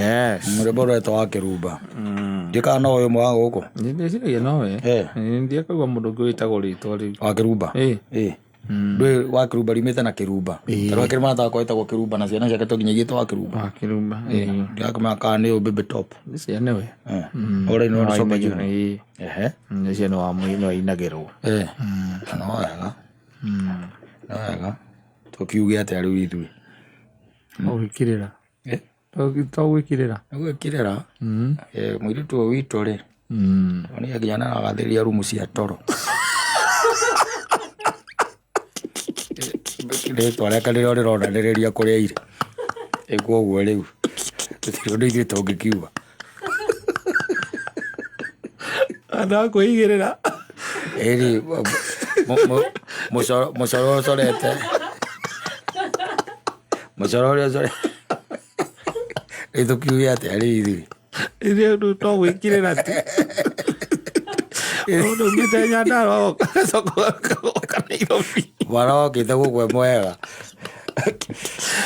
Yes. Murebo to wa Kiruba. Ndika no uyu mwa guku. Ndiciria no we. Ndie kagwa mundu ngi witagwo ritwa riu. Wa Kiruba. Ndwe wa Kiruba rimite na Kiruba. Tarwa kirima ta ko itagwo Kiruba na ciana ciake to nginya gitwa Kiruba. Wa Kiruba. Ndakama ka ni baby top. Ciana we. Ore no sopa ju. Ni ciana wa muino inagirwo. No wega. No wega. Tukiuge ate ari withu. Ogikirira. Togwikirira. Gwikirira. Mwiritu witu ri. Oni agiana agatheria rumu cia toro. Kile twara kalira ri rona ndereria kuria ire. Ego guo riu. Tutiro ndi togikiuga. Ada kuigirira. Eri musoro sorete. Musoro sorete. Eto kiuya ate ari iri. Iri ndo to wikirira ti. Ndo mitenya ndaro soko kana irofi. Waro kitago kwa mwega.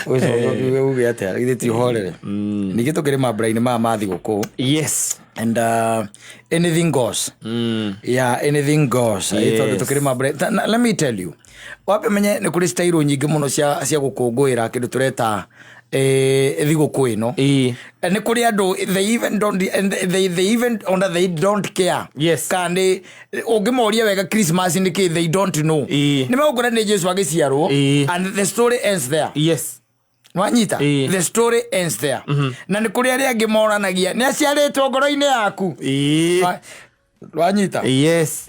Wewe ndio uge ate ari ti horere. Nikito kire mabrain ma mathi guko. Yes. And anything goes. Yeah, anything goes. Ito tukire mabrain. Let me tell you. Wape menye ni kuri style nyingi muno cia gukungwira kindu tureta thiguku ino ni kuri andu they even don't care. Yes. Kandi ungimoria wega Christmas ni ki they don't know. Ni megukura ni Jesu agiciarwo and the story ends there. Yes. Wanyita the story ends there. Na ni kuri ari angi moranagia ni aciaritwo ngoro-ini yaku. Wanyita. Yes.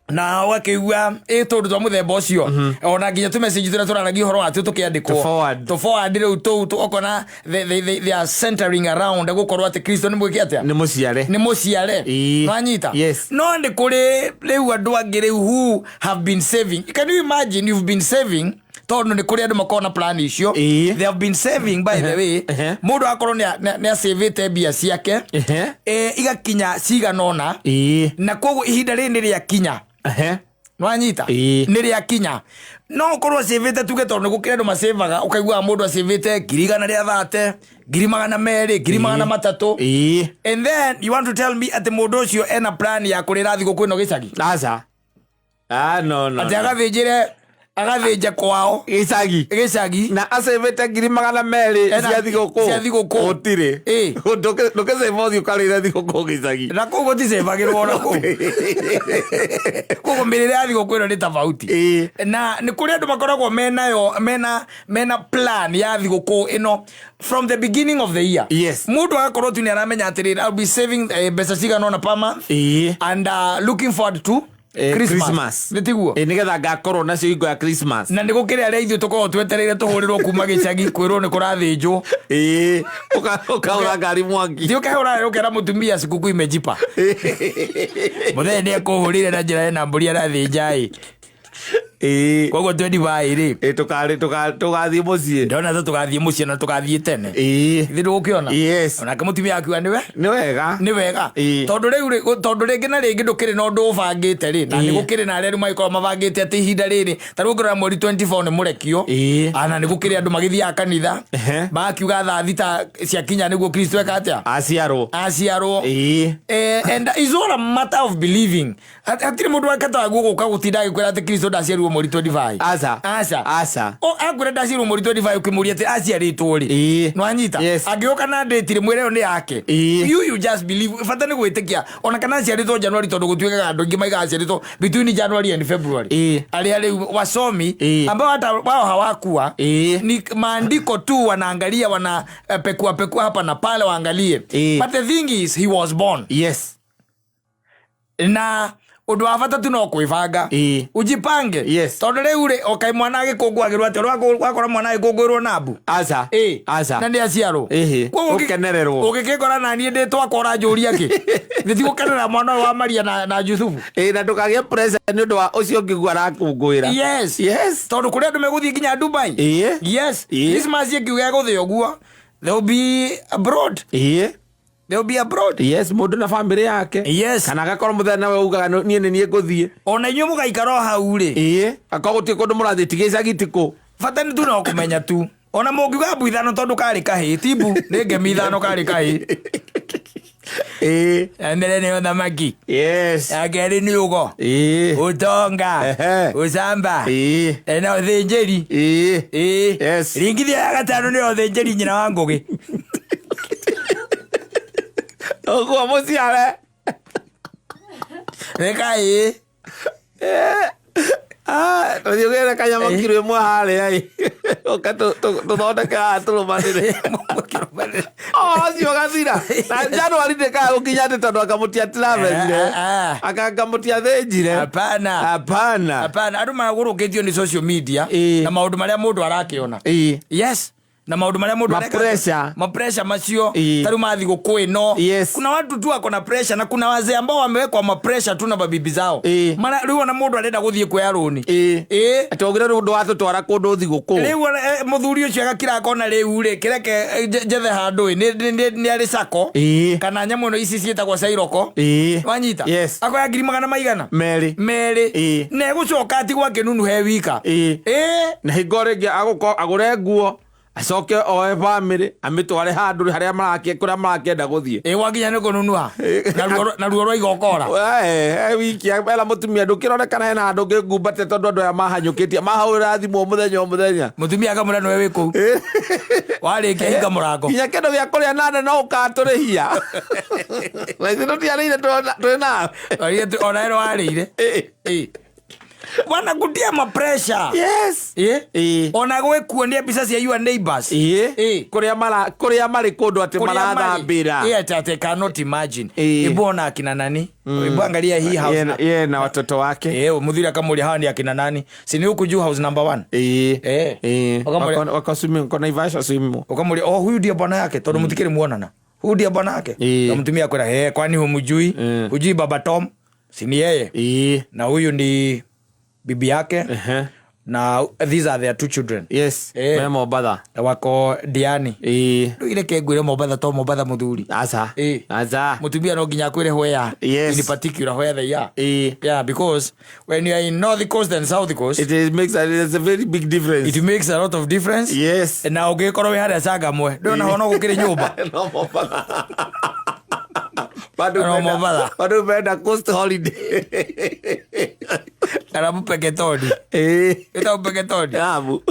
Na wakiwa tondu twa muthemba ucio ona nginya tu message tuna turanagia horo atu tukiandikwo to forward riu tu okona they are centering around gukorwo ati Kristo ni mwiki atia ni muciare nwanyita. Yes. No ndi kuri riu andu angi riu who have been saving. Can you imagine you've been saving tondu ni kuri andu makona plan icio they have been saving by the way mundu akorwo ni asavete bia ciake igakinya ciganona na koguo ihinda ri ni ria kinya nwanyita ni ria kinya no korwo savete tuge tondu gukira andu masevaga ukaigua mundu asavete 130 200 300 and then you want to tell me at mundu ucio ena plan ya kurira thiguku ino gicagi aza no ati agathinja kwao gicagi na asevete 200 cia thiguku utire ndoke sevothi ukarira thiguku gicagi na koguo ti sevagirwo na koguo mirire ya thiguku ino ni tofauti na ni kuri andu makoragwo mena plan ya thiguku ino from the beginning of the year. Yes. Mundu agakorwo tu ni aramenya atiri I'll be saving beca cigana ona per month and looking forward to Christmas. Nitiguo. Nigetha ngakorwo nacio ingo ya Christmas. Na ndigukire aria ithu tukorwo twetereire tuhurirwo kuma gicagi kwirwo ni kurathinjwo. Ukaura ngari mwangi. Ti ukaura ukera mutumia cikuku imejipa. Muthenya ni akuhurire na njira ena mburi arathinja koguo 25 ri tugathie mucie ndona ta tugathie mucie na tugathie tene ithi ndugukiona ona kamutumia akiwa ni wega tondu ringi na ringi ndukiri no ndu ubangite ri na ni gukiri na aria maikoro mabangite ati ihinda riri ta rugura mweri 24 ni murekio ana ni gukiri andu magithia kanitha bakiuga thaa thita cia kinya niguo Kristo ekatia aciarwo and is all a matter of believing. Atiri mundu akata guguka gutinda agikwira ati Kristo ndaciarwo mweri 25 asa agure ndaciarwo mweri 25 ukimuria ati aciaritwo ri nwanyita agioka na date ri mwere ni yake you just believe fata ni gwitikia ona kana aciaritwo January tondu gutwikaga andu ingi maiga aciaritwo between January and February ali wasomi ambao hata wao hawakua ni maandiko tu wanaangalia wana pekua hapa na pale waangalie but the thing is he was born na undu wa bata tu no kwibanga ujipange tondu riu ri okai mwana agikungwagirwo ati wakora mwana agikungwirwo nabu aza na ndi aciarwo ukenererwo ugikikora na nie nditwa kora njuria ki thithi gukenera mwana wa Maria na Yusufu na ndukagie pressure ni undu wa ucio ngigwa rakungwira yes tondu kuri andu meguthii nginya Dubai Christmas yekiuga guthio guo they will be abroad they'll be abroad mundu na family yake kana gakorwo muthenya we ugaga nie nguthie ona inyu mugaikaro hau ri akaguti kundu murathi tigicagi tiku fata ni tu no kumenya tu ona mũngiuga mbu ithano tondu kari kahĩ tibu nĩ ngemi ithano kari kahĩ mbere nĩ thamaki ya kerĩ nĩ ugo utonga ucamba na ũthĩnjĩri ringithia ya gatano nĩ ũthĩnjĩri nyina wa ngũgĩ ũguo mũciare reka tũthiũgĩre kanyama kiro ĩmwe harĩa ũka tũthondeke haha tũrũmanĩre ũcio gathira na Januari ndĩkaga gũkinya atĩ tondũ akamũtia tirathethire akamũtia thĩnjire. Hapana andũ maragũrũkĩtio nĩ social media na maũndũ marĩa mũndũ arakĩona. Yes, na maũndũ marĩa mũndũ areka ma pressure macio tari mathi gũkũ ĩno. Kuna watu tu wako na pressure na kuna wazee ambao wamewekwa ma pressure tu na babibi zao. Mara rĩu ona mũndũ arenda gũthiĩ kuoya rũni atogire ũndũ wa tũtwara kũndũ thi gũkũ. Rĩu mũthuri ũcio agakira akona rĩu rĩ kĩreke njethe handũ nĩ arĩ sako kana nyamũ ĩno ici ciĩtagwo cairoko wanyita akoya 200 merĩ na egũcoka atigwo akĩnunuhe wika na hingo rĩngĩ agũre nguo acoke oe family amitware handu haria marakĩenda gũthiĩ wakinya nĩ kũnunua na ruo rwa igokora wiki bela mutumia ndũkĩronekana hena handũ ngĩngumbate tondũ andũ aya mahanyũkĩtie mahũrĩra thimũ mũthenya mutumia akamũra nĩwe wĩ kũu warĩkia hinga mũrango nginya kĩndũ gĩa kũrĩa nane no ũkatũrĩhia na ithuĩ tũtiarĩire twĩ na ona ĩno warĩire wana kutia ma pressure. Yes. Ona gwĩkuonia mbica cia your neighbors. Kuria mari kundu ati marathambira. I cannot imagine. Ibona akina nani? Ibu angalia hii house. Na watoto wake. Muthuri akamwambia hawa ni akina nani? Si ni huku juu house number 1. Wakasumi kwa Naivasha simu. Wakamwambia huyu ndiye bwana yake. Tondu mutikiri muonana. Huyu ndiye bwana yake. Na mtumia kwenda kwani humjui? Hujui baba Tom? Si ni yeye. Na huyu ndi bibi yake. Na these are their 2 children. Yes. Memo bada. Wako Diani. Ile kegwire mobadha to mobadha muthuri. Aza. Mutumia no nginya kwire where. In particular where they are. Yeah, because when you are in North Coast and South Coast, there's a very big difference. It makes a lot of difference. Yes. Na ugikorwo we hada saga mwe. Ndona hono gukire nyumba. No mobadha. Bado benda coast holiday. Arabu peketoni. Ita peketoni. Abu.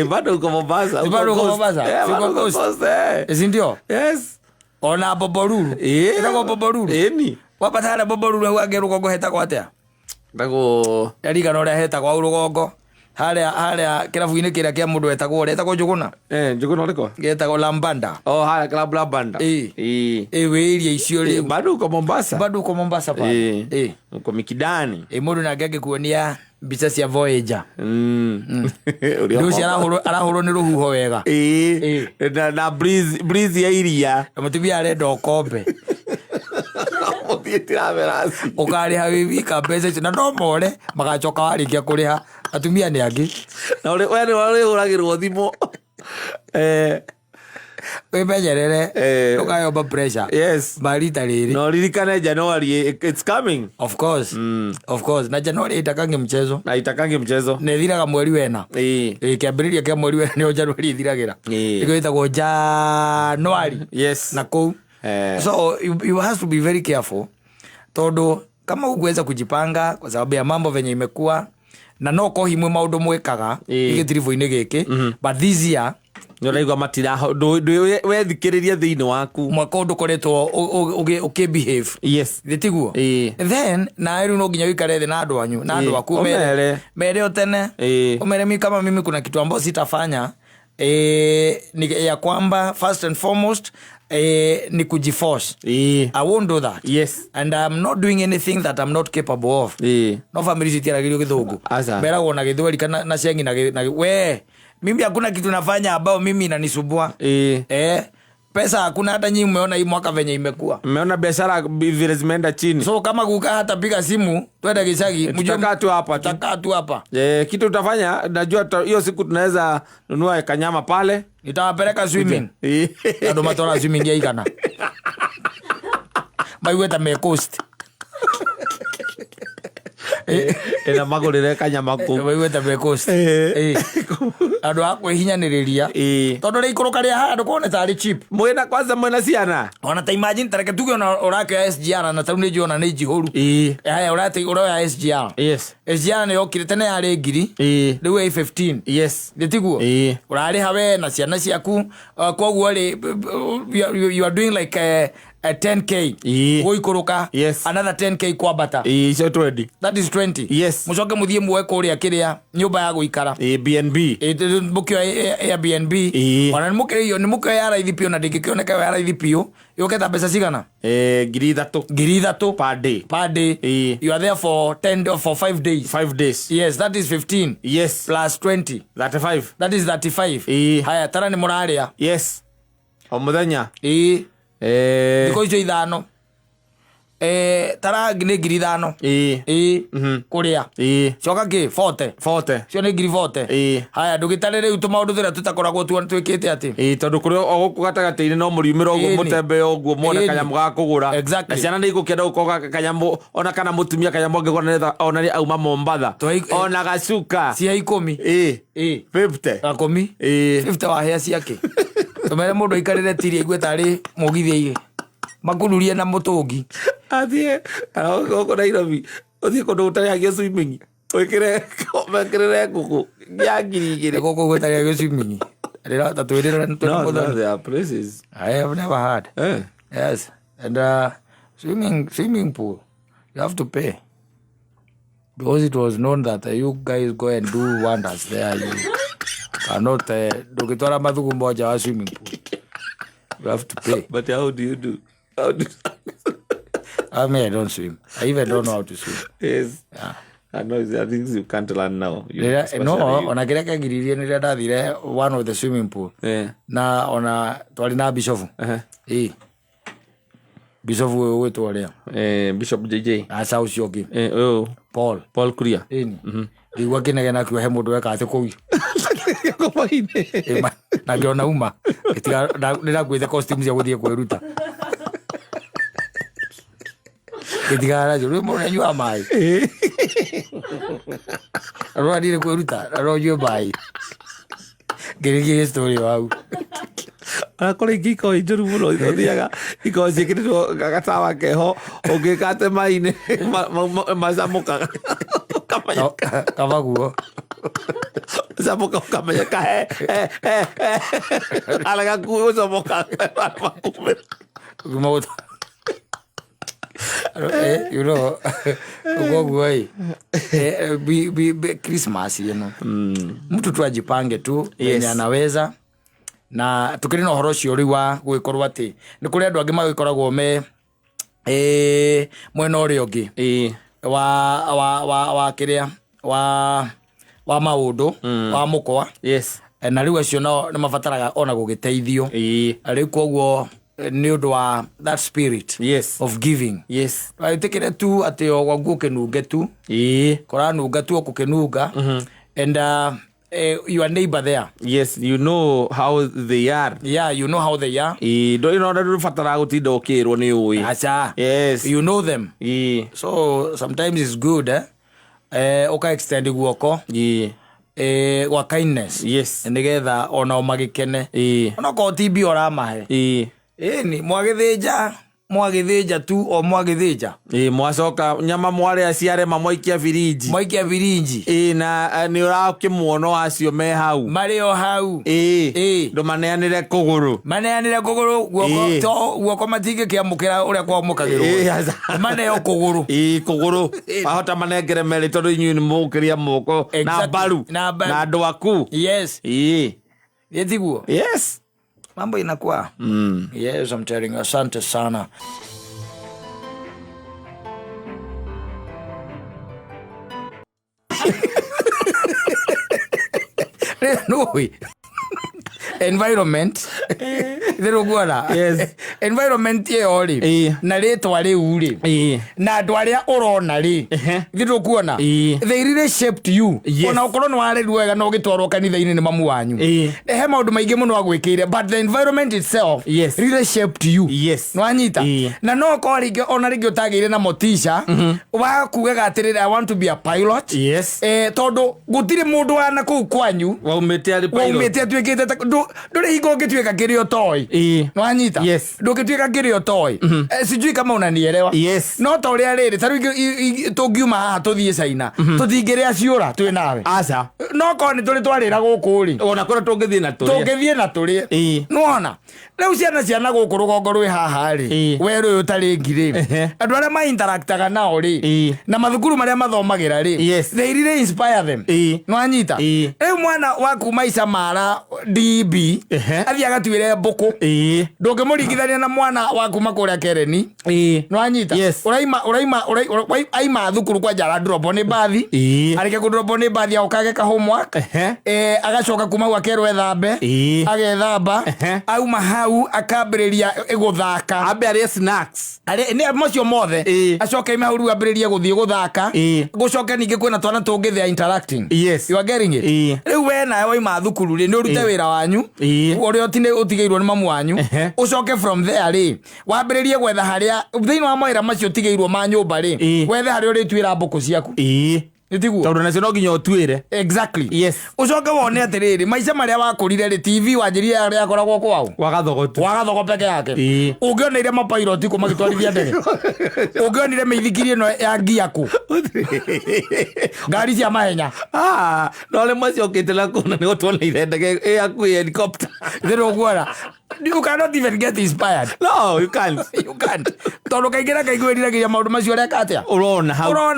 Bado uko Mombasa. Siko coast. Ndio? Yes. Ona Boboruru. Ita Boboruru. Ni. Wapatana Boboruru wage rugongo heta kwa atia. Ndago. Yariga no ria heta kwa rugongo. Haria kirabu-inĩ kĩrĩa kĩa mũndũ etagwo Njuguna. Njuguna rĩko? Getagwo Lambanda. Haria club Lambanda. Wĩria icio rĩu. Bado uko Mombasa. Pa. Uko Mikindani. Mũndũ nake angĩkuonia mbica cia Voyager. Ndio arahũrwo nĩ rũhuho wega. Na breeze ya iria. Mũtumia arenda ũkombe. Ũkarĩha wĩwika mbeca icio na no more magacoka warĩkia kũrĩha atumia nĩ angĩ na we ũrĩhũragĩrwo thimũ wĩmenyerere ũkayomba pressure. Yes. Marita rĩrĩ no ririkane January it's coming. Of course na January itakange mchezo na ithiraga mweri wena kĩambĩrĩria kĩa mweri wena nĩo January ithiragĩra ĩgo ĩtagwo January. Yes. Na kũu so you have to be very careful todo kama uweza kujipanga kwa sababu ya mambo venye imekuwa na no ko himwe maundu mwekaga igitirivo-inĩ gĩkĩ but this year nĩũraigua matira wethikĩrĩria thĩinĩ waku mwaka ũndũ koretwo ukibehave. Yes. Thitiguo. Then na rĩu no nginya wikare thĩ na andũ anyu na andũ aku mere otene umere kama mimi kuna kitu ambacho sitafanya ni ya kwamba first and foremost ni kujiforce. I won't do that. Yes. And I'm not doing anything that I'm not capable of. No family sitiaragirio githungu meragwo na githweri kana na cengi na we mimi hakuna kitu nafanya ambao mimi inanisumbua. Pesa hakuna hata nyinyi umeona hii mwaka venye imekuwa. Umeona biashara vile zimeenda chini. So kama kukaa hata piga simu twende Gicagi mtakaa tu hapa. Kitu utafanya najua hiyo siku tunaweza nunua kanyama pale. Nitawapeleka swimming. Ndo matora swimming ya ikana. Maiweta me coast. Ena magorere kanyama ku. Maiweta me coast. andu akwĩhinyanĩrĩria tondũ rĩ ikũrũka rĩa handũ kone tarĩ cheap mwena kwanza mwena ciana ona ta imagine tareke tuge ona ũrakĩoya SGR na tarũ nĩ njũona nĩ njihũru haya ũroya SGR SGR nĩ yokire tene yarĩ ngiri rĩu ĩ 15 ndĩtiguo ũrarĩha we na ciana ciaku koguo rĩ you are doing like a 10k guikuruka another 10k kwambata so 20 that is 20 mucoke muthie muwe kuria kiria nyumba ya guikara BNB mukio Airbnb ona ni mukio ya raithi pio na ndingikioneka ya raithi pio yoketa pesa cigana ngiri ithatu per day you are there for 5 days yes that is 15 plus 20 35 that is 35 haya tara ni muraria o muthenya Diko icio ithano tara nĩ ngiri ithano kuria coka ki 40 cio nĩ ngiri 40 haya ndũgĩtare rĩu tũmaũndũ tũrĩa tũtakoragwo twĩkĩte atĩ tondũ kũrĩ o gũkũ gatagatĩ-inĩ no mũriumĩra ũguo mũtembe ũguo mone kanyamũ ga kũgũra na ciana nĩ igũkĩenda gũkorwo kanyamũ ona kana mũtumia kanyamũ angĩgũra ona nĩ auma Mombatha ona gacuka cia 10 50 gakũmi 50 wahĩa ciake tũmere mũndũ aikarĩre tiri aigue tarĩ mũgithi makururie na mũtũngi athiĩ gũkũ Nairobi ũthiĩ kũndũ gũtarĩ hagĩa swimming wĩkĩrĩre ngũkũ ya ngiri 2 gũkũ gũtarĩ hagĩa swimming tatwĩrĩra no there are places I have never had yes and swimming pool you have to pay because it was known that you guys go and do wonders there you cannot ndũgĩtwara mathugu moja wa swimming pool you have to pay but how do you do I mean I don't swim I even don't know how to swim I know there are things you can't learn now no ona kĩrĩa kĩangiririe nĩrĩa ndathire one of the swimming pool na ona twari na bishop bishop wĩtwo ũrĩa Bishop JJ aca ũcio ũngĩ Paul Kuria igua kĩnegena kiuga he mũndũ weka atĩ kũu na ngĩona uma nĩrakuĩte costume cia gũthiĩ kwĩruta gĩtigara rĩu mũndũ nĩanyua maĩ arũarire kwĩruta aronyue maĩ ngĩrĩgie story wau akora ingĩ ikorwo njũru mũno ithiaga ikorwo ciĩkĩrĩtwo gatawa keho ũngĩkate maĩ-inĩ macamũkaga kamaguo camoka ũkamenyeka arega kuĩ ũcamokaga you know ugoguo Christmas mtu tu ajipange tu yenye anaweza na tukiri na horo cio riu wa gwikorwo ati ni kuri andu angi magikoragwo me mwena uri ungi wa kiria wa maundu wa mukwa na riu acio no ni mabataraga ona gugiteithio riu koguo ni undu wa that spirit of giving aitekere tu ati o gwaku kenunge tu koranunga tu okukenunga and your neighbor there you know how they are you know how they are do ino ndu fatara gutinda ukirwo ni uyi acha you know them so sometimes it's good uka extend guoko wa kindness nigetha ona magikene ona ko tibi ora mahe ni mwagithĩnja tu o mwagithĩnja mwacoka nyama mware aciare mamwaikia virinji na nĩ ũrakĩmuona acio me hau marĩ o hau ndũ maneanĩre kũgũrũ guoko matingĩkĩamũkĩra ũrĩa kwamũkagĩrwo maneo kũgũrũ ahota manengere merĩ tondũ inyuĩ nĩ mũgũkĩria moko na mbaru na andũ aku yetiguo mambo inakuwa yes I'm telling you asante sana environment thero guora environment ye ori na retwa riu ri na andu aria urona ri thero kuona they really shaped you ona ukorwo ni wari wega no gitwarwo kanitha-ini ni mamu wanyu he maundu maingi muno agwikire but the environment itself really shaped you no anyita na no ko ringi ona ringi utagire na motisha wa kugaga atiriri I want to be a pilot tondu gutire mundu wana kuu kwanyu waumite atuikite nduri hingo ngituika kirio toy no anyita ndungituika kirio toy sijui kama unanielewa no to ria riri taru tungiuma haha tuthie China tutingiria ciura twi nawe aca no ko ni turi twarira guku ri ona kora tungithie na turi no ona riu ciana guku rugongo rwi haha ri weru utari ngiri andu aria ma interactaga nao ri na mathukuru maria mathomagira ri they really inspire them no anyita riu mwana waku maica mara DB athia gatuire mbuku ndungimuringithania na mwana waku makuria Kereni no anyita uraima thukuru kwa jara drop ni bathi arike ku drop ni bathi aukage ka homework agacoka kuma gwa kerwe thambe agethamba auma hau akambiriria guthaka ambe ari snacks ni mocio mothe acoka ima hau ambiriria guthie guthaka gucoka ningi kwina twana tungi they interacting you are getting it riu we na waima thukuru ri ni urute wira wanyu uri otine utigeirwo ni mamu wanyu ucoke from there ri wambiririe gwetha haria thiini wa mawira macio utigeirwo ma nyumba ri wethe haria urituira mbuku ciaku nitiguo tondu nacio no nginya utwire exactly ucoke wone atiriri maica maria wakurire ri TV wanjirie aria akoragwo kwao wagathogo peke yake ungionire mapilot kuma gitwarithia ndege ungionire meithikiri ino ya ngiaku ngari cia mahenya no le maciokite la kuna ni gutwoneire ndege yaku helicopter thero guora you cannot even get inspired no you can't tondu kaingira kaiguiriragiria maundu macio aria katia urona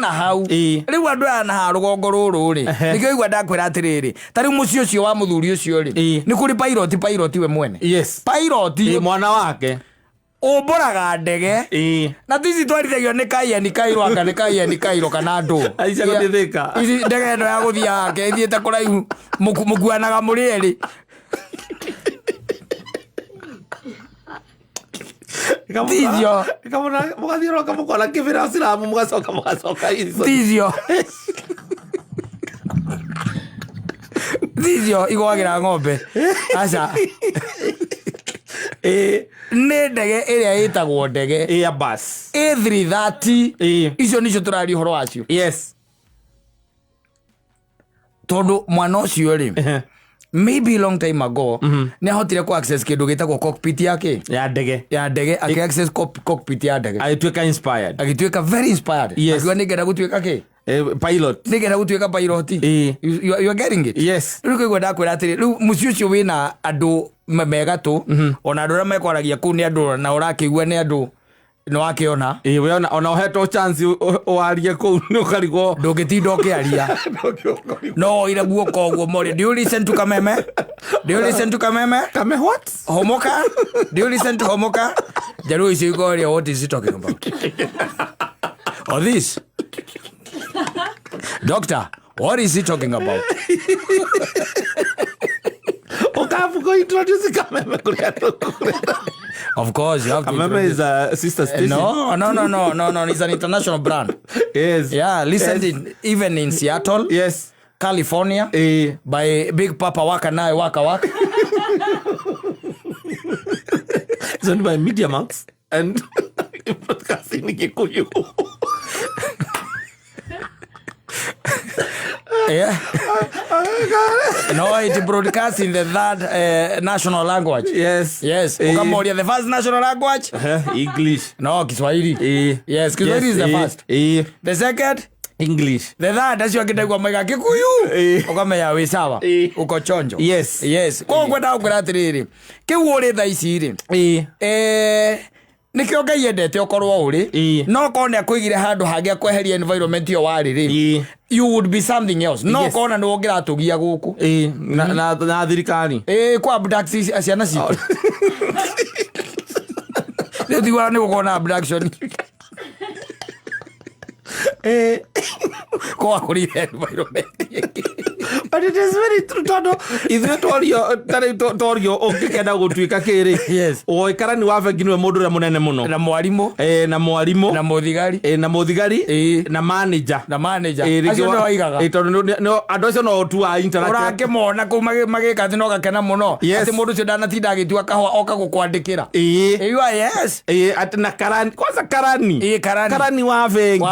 hau riu andu ana ha rugongo ruru ri nikio igwa ndakwira atiriri tari mucio cio wa muthuri ucio ri ni kuri pilot we mwene pilot mwana wake umburaga ndege na tici twarithagio ni kairo kana ndu aicia guthithika ici ndege ino ya guthia ke ithiete kuraihu mukuanaga muri eri Tizio kamona mugathiro kamukora kibira siramu mugacoka Tizio igwagira ng'ombe aca ni ndege iria itagwo ndege Airbus A330 icio nicio turari horo wacio tondu mwana ucio ri maybe long time ago ni ahotire ku access kindu gitagwo cockpit yake ya ndege aki access cockpit ya ndege agituika very inspired akiwa nigera gutuika ki pilot nigera gutuika pilot you are getting it riu kigwa ndakwira atiri riu mucio cio wina andu megatu ona andu aria mekwaragia kuu ni andu na urakigua ni andu no akiona we ona uheto chance warie kuu ni ukarigwo ndungitinda ukiaria no ira guoko guo mori do you listen to kameme kame what homoka do you listen to homoka jaru icio igoria what is he talking about or this doctor what is he talking about okafu go introduce kameme kuriato of course you have to kameme is a sister station no it's an international brand listen even in Seattle California by Big Papa Waka it's owned by Media Max and broadcasting Kikuyu no it broadcasts in the third national language ukamoria the first national language English no Kiswahili Kiswahili is the first the second English the third acio akindagwa maiga Kikuyu ukamenya wi sawa uko chonjo kwa kwenda ukwira atiriri kiu uri tha ici ri nikio Ngai endete okorwo uri no kone akuigire handu hangi akweheria environment yo wari ri you would be something else no kona no ngira tugia guku na thirikari kwa abduct asiana citu ni diwa ni gukona abduction kwa kuri environment But it is very true tondo ithuĩ torio ũngĩkenda gũtuĩka kĩrĩ o karani wa bengi nĩwe mũndũ ũrĩa mũnene mũno na mwarimũ na mũthigari na manager acio no aigaga tondũ andũ acio no tu a interact ũrakĩmona kũu magĩka atĩ no gakena mũno atĩ mũndũ ũcio ndanatinda agĩtua kahũa oka gũkwandĩkĩra atĩ na karani wa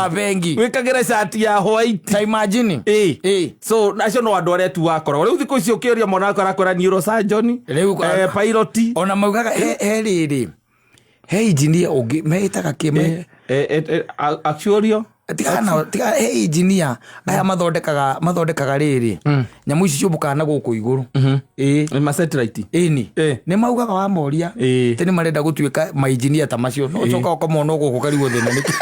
bengi wĩkagĩra shati ya white imagine so acio no andũ arĩa tu wakoragwo rĩu thikũ icio ũkĩũria mwana wakora kwĩra neurosurgeon pilot ona maugaga he rĩrĩ he engineer ũngĩ metaga kĩme actually tiga he engineer aya mathondekaga rĩrĩ nyamũ ici ciũmbũkaga na gũkũ igũrũ ma satellite nĩ maugaga wa moria tĩ nĩ marenda gũtuĩka ma engineer ta macio no coka ũkamona gũkũ karigwo thĩna nĩkĩ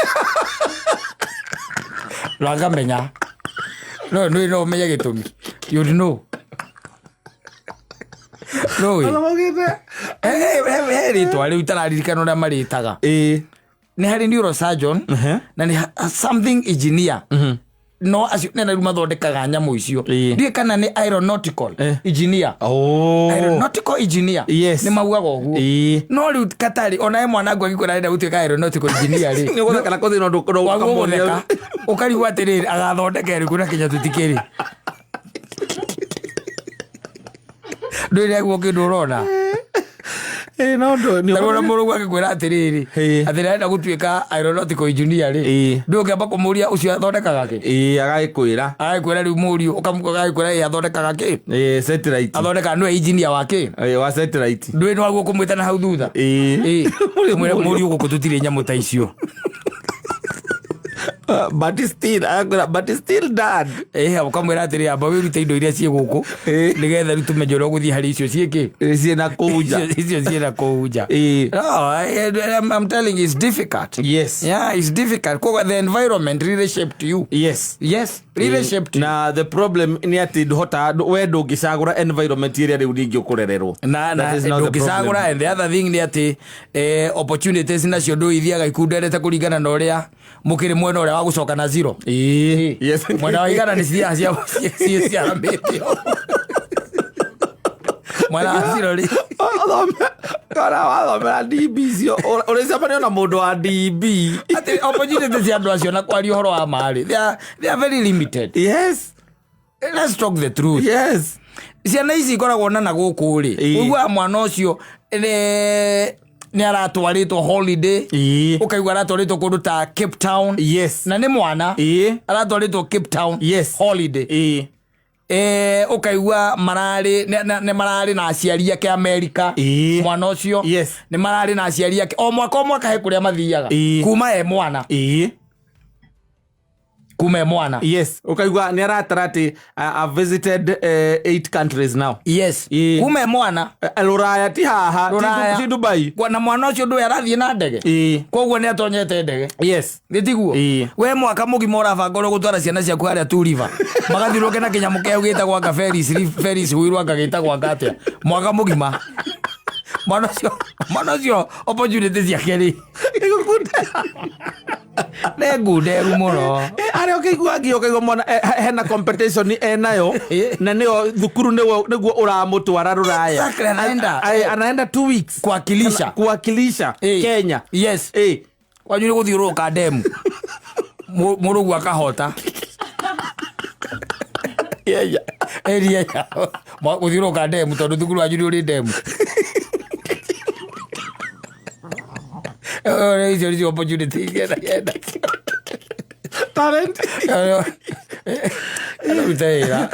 rangamenya no ũmenye gĩtũmi you know he rĩtwa rĩu itararirikana ũrĩa marĩtaga nĩ harĩ neurosurgeon na nĩ something engineer no acio nena rĩu mathondekaga nyamũ icio ndiĩ kana nĩ aeronautical engineer aeronautical engineer nĩ maugaga ũguo no rĩu katarĩ ona mwana ngwa gĩkwĩra arenda gũtuĩka aeronautical engineer rĩ nĩ gũtheka na kũthina ũndũ ũkarigwo atĩrĩrĩ agathondeka rĩ kuna kinya tũtikĩrĩ ndũire guo kĩndũ ũrona Tarora mũrũgu agĩkwĩra atĩrĩrĩ atĩ arenda gũtuĩka aeronautical engineer rĩ ndũngĩamba kũmũria ũcio athondekaga kĩ agagĩkwĩra rĩu mũriũ ũkamũgagĩkwĩra athondekaga kĩ satellite athondekaga nĩwe engineer wa kĩ wa satellite ndũĩ nĩ waguo kũmwĩta na hau thutha mũriũ gũkũ tũtirĩ nyamũ ta icio but still dad ukamwĩra atĩrĩ amba wĩrute indo iria ciĩ gũkũ nĩgetha rĩu tũmenye ũrĩa ũgũthiĩ harĩ icio ciĩkĩ ciĩ na kũu nja icio ciĩ na kũu nja I'm telling you it's difficult it's difficult the environment really shaped you really shaped you na the problem nĩ atĩ ndũhota we ndũngĩcagũra environment ĩrĩa rĩu ningĩ ũkũrererwo na ndũngĩcagũra and the other thing nĩ atĩ opportunities nacio ndũithiaga ikunderete kũringana na ũrĩa mũkĩrĩ mwena ũrĩa wa gũcoka na zero mwena wa igana nĩ ciaramĩtio mwena wa zero rĩ kana wathomera DB cio ũrĩcemania na mũndũ wa DB atĩ opportunities cia andũ acio na kwaria ũhoro wa marĩ they are very limited let's talk the truth ciana ici ikoragwo na gũkũ rĩ ũguo mwana ũcio nĩ aratwarĩtwo holiday ũkaigua aratwarĩtwo kũndũ ta Cape Town na nĩ mwana aratwarĩtwo Cape Town holiday ũkaigua mararĩ na aciari ake America mwana ũcio nĩ mararĩ na aciari ake o mwaka he kũrĩa mathiaga kuma mwana ukaigua nĩ aratara atĩ I've visited 8 countries now kuma mwana Rũraya ti haha ti Dubai na mwana ũcio ndũĩ arathiĩ na ndege koguo nĩ atonyete ndege gĩtiguo we mwaka mũgima ũrabanga ũrĩa gũtwara ciana ciaku harĩa Two River magathiũrũrũke na kĩnyamũ kĩao gĩtagwo anga Ferris wheel anga gĩtagwo anga atĩa mwaka mũgima mwana ũcio opportunity ciake rĩ nĩ ngunderu mũno arĩa ũkĩigua mwana hena competition nayo na nĩyo thukuru nĩguo ũramũtwara Rũraya anaenda 2 weeks kuwakilisha Kenya wanyu nĩ gũthiũrũrũka ndemu mũrũgu akahota gũthiũrũrũka ndemu tondũ thukuru wanyu nĩ ũrĩ ndemu icio nĩcio opportunity yenda talent ruta wĩra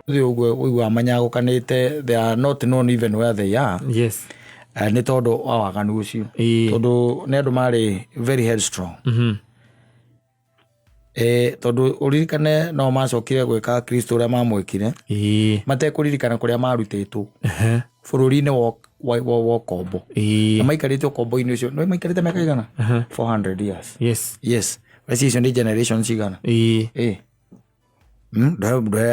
ũguo amanyagũkanĩte they are not known even where they are nĩ tondũ wa waganu ũcio tondũ nĩ andũ marĩ very headstrong tondũ ũririkane no macokire gwĩka Kristo ũrĩa mamwĩkire matekũririkana kũrĩa marutĩtwo bũrũri-inĩ wa Kombo na maikarĩte Kombo-inĩ ũcio no maikarĩte mĩaka igana 400 years icio nĩ generation cigana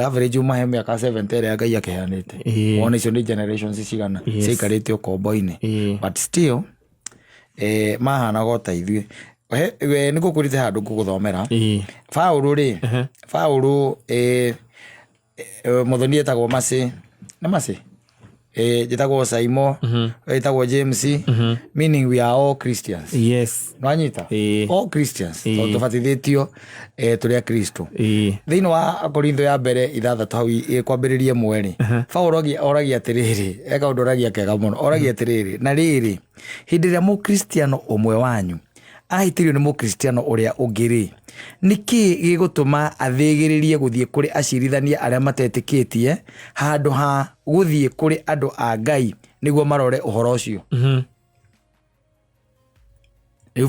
average umahe mĩaka 70 ĩrĩa Ngai akĩheanĩte ona icio nĩ generations cigana ciaikarĩte Kombo-inĩ but still mahanaga ta ithuĩ we niko kurite handu kuguthomera Paulo ri Paulo muthoni etagwo Masi na Masi jitagwo Saimo etagwo James meaning we are all Christians. Yes, nwanyita all Christians tubatithitio turi Kristo thiini wa Korintho ya mbere 6 hau kwambiririe mweri Paulo oragia atiriri eka undu oragia kega muno oragia atiriri na riri hindi ria mu Kristiano umwe wanyu ahitirio ni mu Kristiano uria ungiri niki gigutuma athigiririe guthie kuri acirithania aria matetikitie handu ha guthie kuri andu a Ngai niguo marore uhoro ucio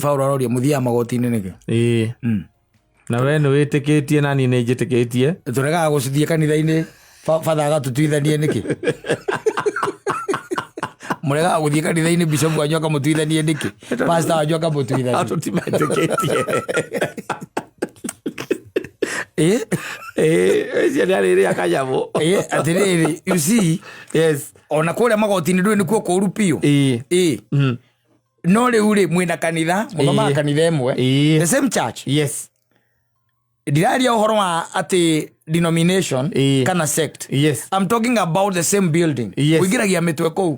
Paulo aroria muthia magoti-ini niki na we ni witikitie nani ni njitikitie turega gucithia kanitha-ini father agatutuithanie niki murega guthie kanitha-ini bishop wanyu akamutuithanie niki pastor wanyu akamutuithanie atutimetĩkĩtie ciarĩrĩ akanyamũ atirĩrĩ you see yes ona kũrĩa magoti-inĩ ndũĩ nĩkuo kũru piũ no rĩu rĩ mwĩna kanitha mũthomaga kanitha ĩmwe the same church yes ndiraria ũhoro wa atĩ denomination kana sect yes I'm talking about the same building ũingĩragia mĩtwe kũu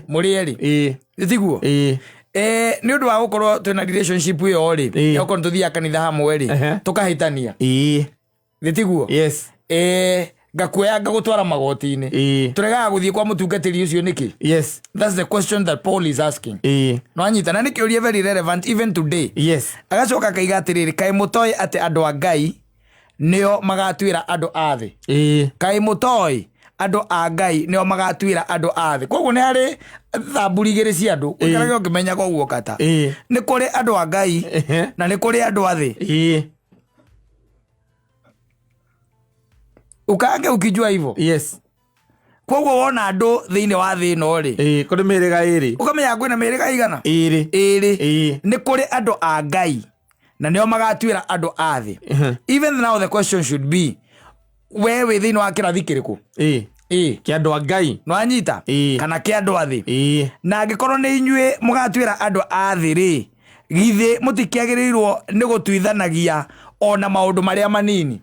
mũrĩ erĩ tiguo nĩ ũndũ wa gũkorwo twĩna relationship ĩyo rĩ okorwo tũthiaga kanitha hamwe rĩ tũkahĩtania tiguo yes ngakuoya ngagũtwara magoti-inĩ tũregaga gũthiĩ kwa mũtungatĩri ũcio nĩkĩ yes that's the question that Paul is asking no anyita na nĩ kĩũria very relevant even today yes agacoka akaiga atĩrĩrĩ kaĩ mũtoĩ atĩ andũ a Ngai nĩo magatuĩra andũ a thĩ kaĩ mũtoĩ andũ a Ngai nĩo magatuĩra andũ a thĩ koguo nĩ harĩ thamburi igĩrĩ cia andũ ũikaraga ũkĩmenyaga ũguo kata nĩ kũrĩ andũ a Ngai na nĩ kũrĩ andũ a thĩ ukange ukijua hivyo yes koguo wona andũ thĩinĩ wa thĩ ĩno rĩ kũrĩ mĩrĩga ĩrĩ ũkamenya kwĩna mĩrĩga igana ĩrĩ nĩ kũrĩ andũ a Ngai na nĩo magatuĩra andũ a thĩ even now the question should be we wĩ thĩinĩ wa kĩrathi kĩrĩkũ kĩa andũ a Ngai no anyita kana kĩa andũ a thĩ na angĩkorwo nĩ inyuĩ mũgatuĩra andũ a thĩ rĩ githĩ mũtikĩagĩrĩirwo nĩ gũtuithanagia ona maũndũ marĩa manini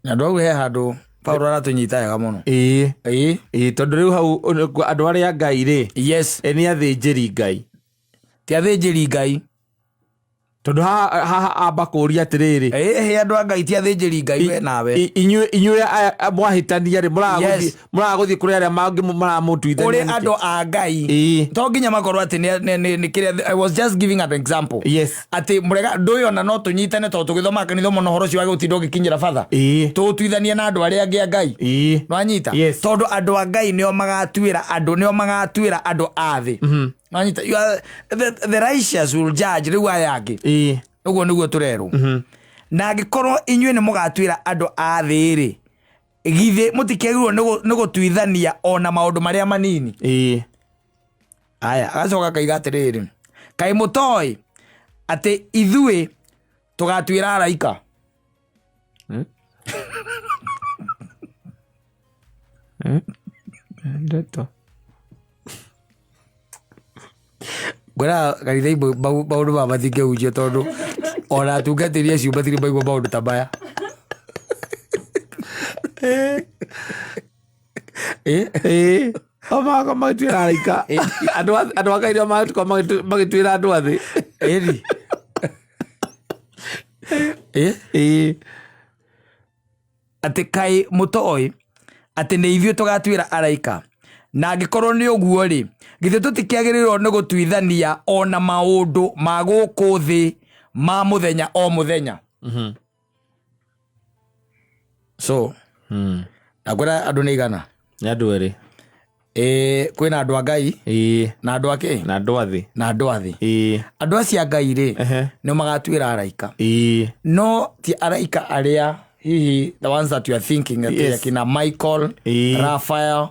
na ndau he handu Paulo aratunyita wega muno tondu riu hau andu aria Ngai ri yes ni athĩnjĩri Ngai ti athĩnjĩri Ngai tondu haha amba kũria atiriri he andu a Ngai ti athĩnjĩri Ngai we nawe inyuĩ mwahĩtania rĩ mũragũthiĩ kũrĩ arĩa mangĩ maramũtuithania kũrĩ andũ a Ngai to nginya makorwo atĩ nĩ kĩrĩa I was just giving an example atĩ mũrega ndũĩ ona no tũnyitane tondũ tũgĩthoma kanitha mũno ũhoro ũcio wa gũtinda ũgĩkinyĩra batha tũtuithanie na andũ arĩa angĩ a Ngai no anyita tondũ andũ a Ngai nĩo magatuĩra andũ a thĩ anyita the righteous will judge rĩu aya angĩ ũguo nĩguo tũrerwo na angĩkorwo inyuĩ nĩ mũgatuĩra andũ a thĩ rĩ githĩ mũtikĩagĩrĩirwo nĩ gũtuithania ona maũndũ marĩa manini aya agacoka akaiga atĩrĩrĩ kaĩ mũtoĩ atĩ ithuĩ tũgatuĩra araika ndeto gwera kanitha maũndũ ma matingĩhunjio tondũ ona atungatĩri acio matirĩ maigua maũndũ ta maya omako magĩtuĩra araika andũ a Ngai nĩo magĩtuĩra andũ a thĩ atĩ kaĩ mũtoĩ atĩ nĩ ithuĩ tũgatuĩra araika na angĩkorwo nĩ ũguo rĩ githĩ tũtikĩagĩrĩirwo nĩ gũtuithania ona maũndũ ma gũkũ thĩ ma mũthenya o mũthenya so na kwĩra andũ nĩ igana nĩ andũ erĩ kwĩna andũ a Ngai na andũ akĩ na andũ a thĩ andũ acio a Ngai rĩ nĩo magatuĩra araika no ti araika arĩa hihi the ones that you are thinking kina Michael, Raphael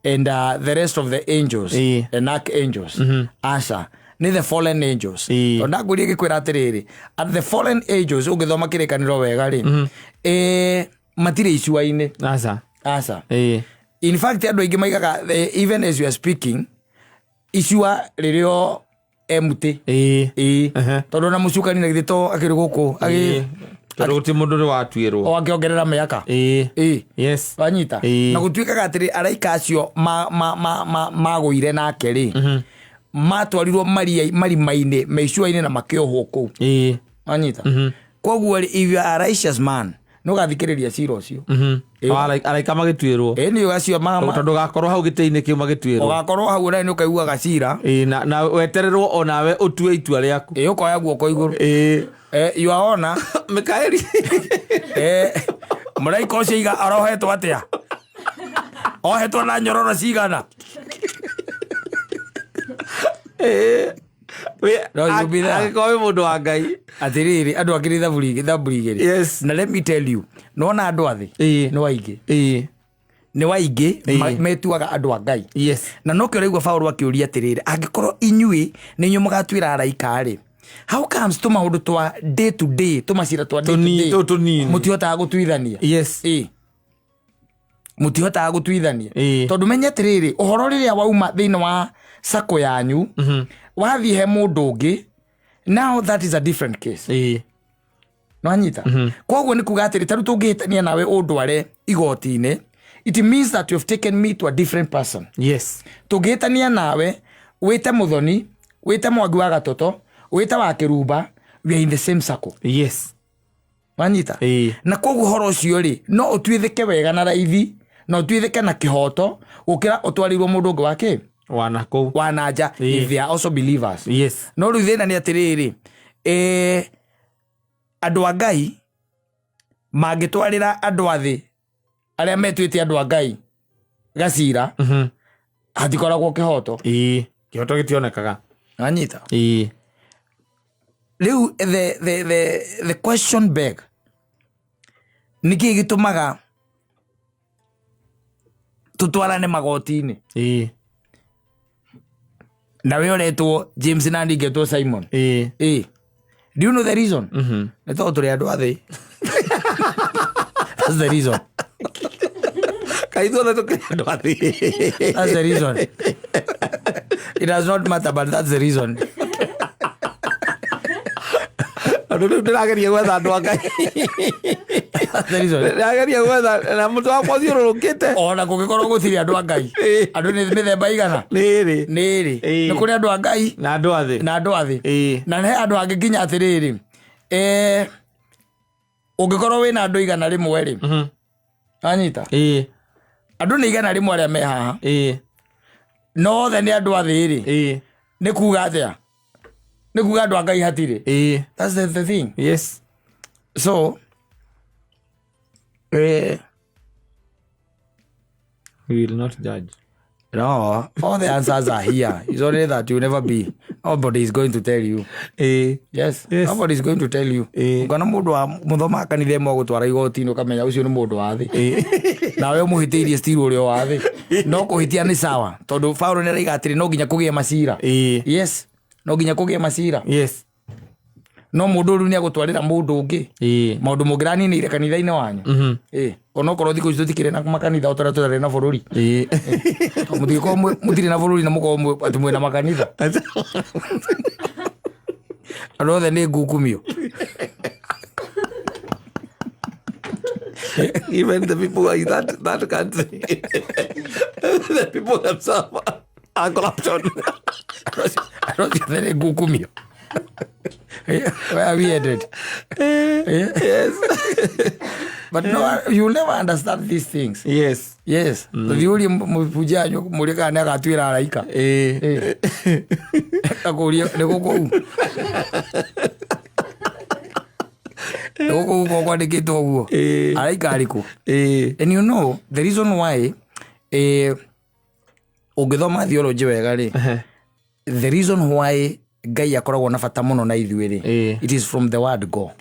and the rest of the angels and archangels Asha ni the fallen angels onda ngũrie gĩkwĩra atĩrĩrĩ at the fallen angels ũngĩthoma kĩrĩkanĩro wega rĩ matirĩ icua-inĩ aca in fact andũ aingĩ maigaga even as you are speaking icua ririo emuti tondu na mucukani na githito akiri guku tondu guti mundu ni watuirwo o akiongerera miaka yes wanyita na gutuikaga atiri araika acio maguire nake ri matwarirwo marimaine meicua-ini na makiohwo kuu wanyita koguo if you are a righteous man no gathikiriria cira ucio araika magituirwo ni ugacio tondu gakorwo hau gite-ini kiu magituirwo ugakorwo hau na ni ukaigua gacira na wetererwo onawe utue itua riaku ukoya guoko iguru you are honor Mikaeli muraika ucio iga arohetwo atia ohetwo na nyororo cigana agikowe mundu wa Ngai atiriri andu akiri thaburi igiri na let me tell you nona andu athi ni waingi metuaga andu a Ngai na no kio raigua Paulo akiuria atiriri angikorwo inyui ni nyu mugatwira araika ri how comes to maundu twa day to day tumacira twa day to day mutihotaga gutuithania mutihotaga gutuithania tondu menye atiriri uhoro riria wauma thiini wa sako yanyu wathi he mundu ungi now that is a different case no anyita koguo ni kuga atiri taru tungihitania nawe undware igoti-ini it means that you have taken me to a different person tungihitania nawe wite muthoni wite mwangi wa gatoto wite wa kirumba we are in the same circle wanyita na koguo horo ucio ri no utwithike wega na raithi no utwithike na kihoto ukira utwarirwo mundu ungi wake wananja if they are also believers no riu thina ni atiriri andu a Ngai mangitwarira andu athi aria metwite andu a Ngai gacira hatikoragwo kihoto kihoto gitionekaga anyita riu the question beg niki gitumaga tutwarane magoti-ini na we oretwo James Nandi getwo Simon do you know the reason ne to turi andu athi that's the reason kaitho na to andu athi that's the reason it does not matter but that's the reason andu ndirageria gwetha andu a Ngai ndirageria gwetha na mundu wakwa thiururukite ona kungikorwo gutiri andu a Ngai andu ni mithemba igana niri ni kuri andu a Ngai na andu athi na ne andu angi nginya atiriri ungikorwo wina andu igana rimwe ri anyita andu ni igana rimwe aria me haha no the ni andu athi ri ni kuga atia ni kuga andu a Ngai hatiri that's the thing so we will not judge. No, all the answers are here. It's only that you never be. Nobody is going to tell you. Yes. Nobody is going to tell you. Kana mundu wa muthoma kanithe mo gutwara igoti no kamenya ucio ni mundu wa thi. Nawe umuhitiirie still uri wa thi. No kuhitia ni sawa. Tondu Paulo ni raiga atiri no nginya kugie macira. Yes. No nginya kugie macira. No mundu ru ni agutwarira mundu ungi maundu mungirani ni kanitha-ini wanyu ono korwo thiku icio tutikire na makanitha utara tutare na bururi mutiko mutire na bururi na muko atumwe na makanitha another ni ngukumio even the people in that country the people themselves are corruption another ni ngukumio. Where are we headed? Yes. But no, you'll never understand these things. Yes. Yuri mupujanyo mulika na gatwira araika. Akuria neko ko. Neko ko kwa dikito huo. Araika aliko. And you know the reason why ugithoma theology wega ri. The reason why Ngai akoragwo na bata muno na ithuĩ ri it is from the word go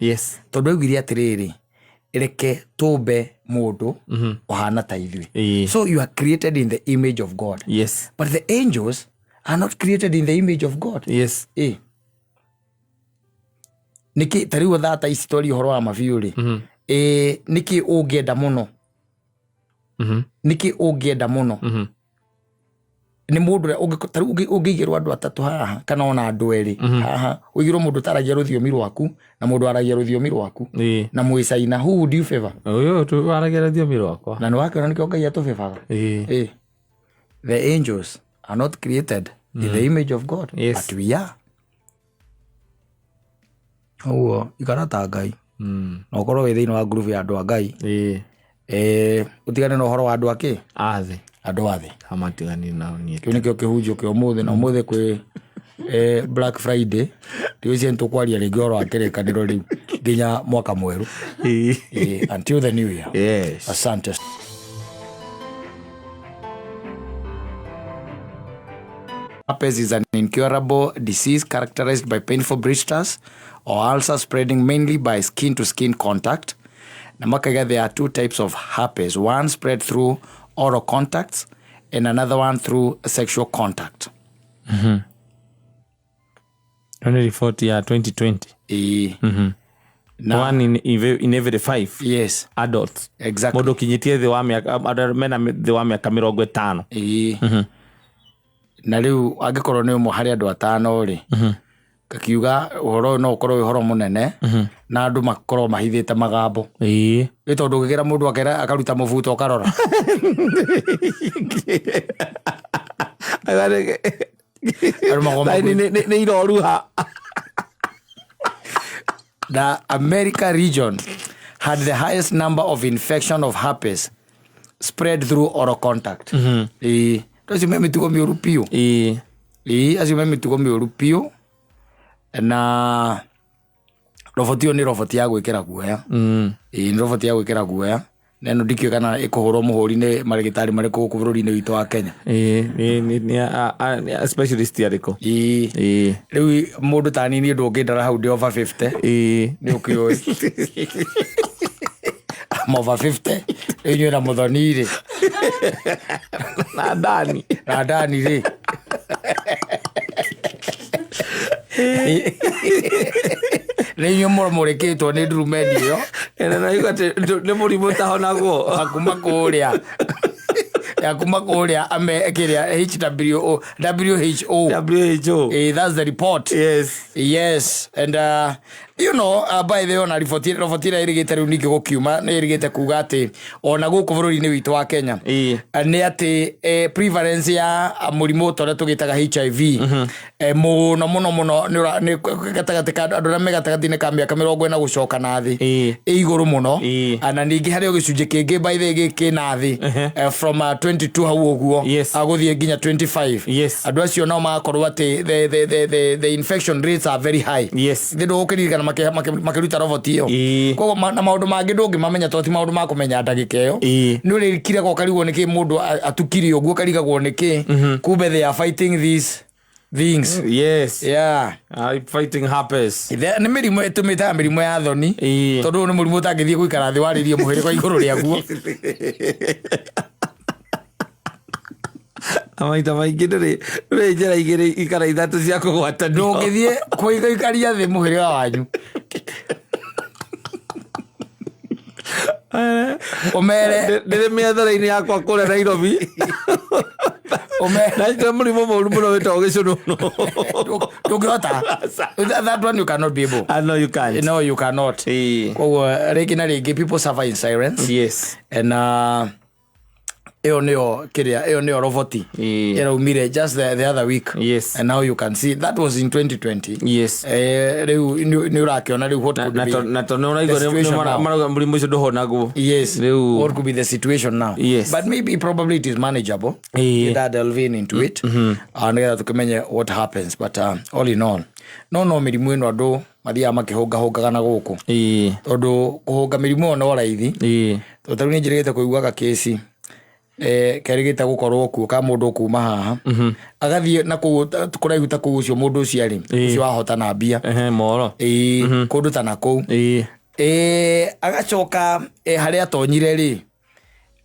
tondu augire atiriri reke tumbe mundu ohana ta ithuĩ so you are created in the image of God but the angels are not created in the image of God niki tariu thata istory horo wa mabiu ri niki ungienda muno niki ungienda muno ni mundu ungigirwo andu atatu haha kana ona andu eri haha wigirwo mundu taragia ruthiomi rwaku na mundu aragia ruthiomi rwaku na mwicaina, who would you favor? Uyu tu aragia ruthiomi rwakwa na niwakiona nikio Ngai atufevaga. The angels are not created in the image of God, but we are. Uo ikarata Ngai na ukorwo wi thiini wa group ya andu a Ngai utigane na uhoro wa andu ake athi andu athi amatigani nao ni kiu nikio kihunjio kio muthe na muthe kwi Black Friday ndiucie ntukwaria ringi oro akirikaniro riu nginya mwaka mweru until the new year. Yes, asante. Herpes is an incurable disease characterized by painful blisters or ulcers spreading mainly by skin-to-skin contact. Namakaga, there are two types of herpes. One spread through oral contacts and another one through sexual contact. Only 40 ya 2020. One in every 5. Yes. Adults. Exactly. Modo kinyitie the wa miaka 50. Na riu angikorwo ni umwe hari andu atano ri kakiuga uhoro no ukorwo wi horo munene na andu makorwo mahithite magambo tondu ugigira mundu akera akaruta mubuto ukarora ni iroruha. The America region had the highest number of infection of herpes spread through oral contact. Kasi mitugo mioru pio. Asi mitugo mioru pio. Na robotio ni roboti ya gwikira guoya. Ni roboti ya gwikira guoya. Neno ndikio kana ikuhurwo muhuri ni marigitari mariko guku bururi-ini witu wa Kenya. Ni specialist yariko. Riu mundu tani ni ndungindara hau ndi over 50. Ni ukioi. I'm over 50. Enyo na muthoni ri. Na Dani ri. Nenyo mureketwo ni ndurumeni yo. Na igate ni murimu taho naguo akuma kuria. Yakuma kuria amekiria WHO. That's the report. Yes. And you know, by the way, ribotira irigite riu ningi gukiuma ni irigite kuga ati ona guku bururi-ini witu wa Kenya ni ati prevalence ya murimu tore tugitaga HIV muno ni gatagati ka andu me gatagati-ini ka miaka 40 gucoka na thi iguru muno ana ningi hari ogicunje kingi by the giki na thi from 22 hau uguo aguthie nginya 25 andu acio no makorwo ati the infection rates are very high. Ndio ukirigana makiruta roboti iyo kogo na maundu mangi ndungi mamenya toti maundu ma kumenya ndagika iyo ni urikire ko karigwo niki mundu atukiri uguo karigagwo niki kumbe they are fighting these things. Fighting herpes. Ni mirimu etumita mirimu ya thoni tondu ni murimu utangithie guikara thi waririe muhiri kwa iguru riaguo. Amaita maingi nduri njira igiri ikara ithatu cia kugwatanio ndungithie kuikaria thi muhiriga wanyu omere ndire miathara-ini yakwa kuria Nairobi na murimu moru muno witagwo gicunu ndungihota. That one you cannot be able. No, you can't. No, you cannot. Koguo ringi na ringi people suffer in silence. And Eo neo roboti. Umire just the other week. And now you can see that was in 2020. Reu ni urakiona reu what could be. Na tonora igore murimu icio nduhonaguo. What could be the situation now? But maybe probably it is manageable. That delving into it. And tukimenye what happens. But all in all, no mirimu ino andu mathia makihunga na guku. Tondu kuhunga mirimu no raithi. Tondu ni njirigite kuiguaga kesi kerigita gukorwo ku ka mundu kuma haha agathie na kuraihuta ku ucio mundu ucio ari ucio ahota na mbia moro kundu ta na ku agacoka haria tonyire ri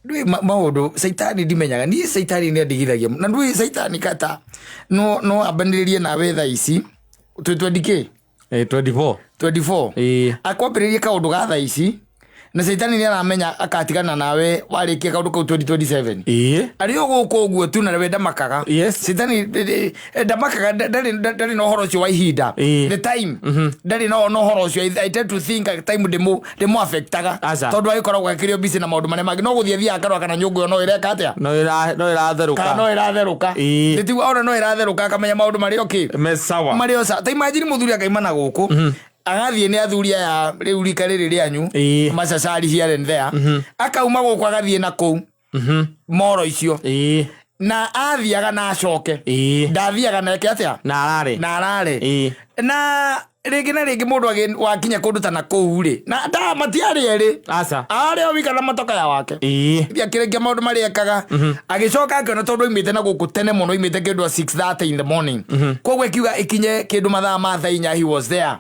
ndui maundu saitani ndimenyaga ni saitani ni ndigithagia na ndui saitani kata no abaniririe na wetha ici 20k 24 akwambiririe kaundu ga tha ici na Saitani ni aramenya akatigana nawe warikia kaundu kau 2027 ario guko uguo tu na wenda makaga Saitani ndamakaga ndari no horo cio wa ihinda the time ndari no horo cio I tend to think time demo affectaga tondu agikora gwakirio busy na maundu mane magi no guthia akarwa kana nyungu yo no ireka atia no iratheruka nditigwa ona no iratheruka akamenya maundu mari okay mesawa mari osa ta imagine muthuri akaimana guku agathie ni athuria ya riu rika riri rianyu macacari here and there akauma guku agathie na kou moro icio na athiaga na acoke ndathiaga neke atia na arare na rĩngĩ na rĩngĩ mũndũ wakinya kũndũ ta na kũu rĩ na ta matiarĩ erĩ arĩ o wika na matoka wake akĩrĩkia maũndũ marĩa ekaga agĩcoka akĩona tondũ oimĩte na gũkũ tene mũno oimĩte kĩndũ 6:30 in the morning koguo ikiuga ikinye kĩndũ mathaa ma thaa inya he was there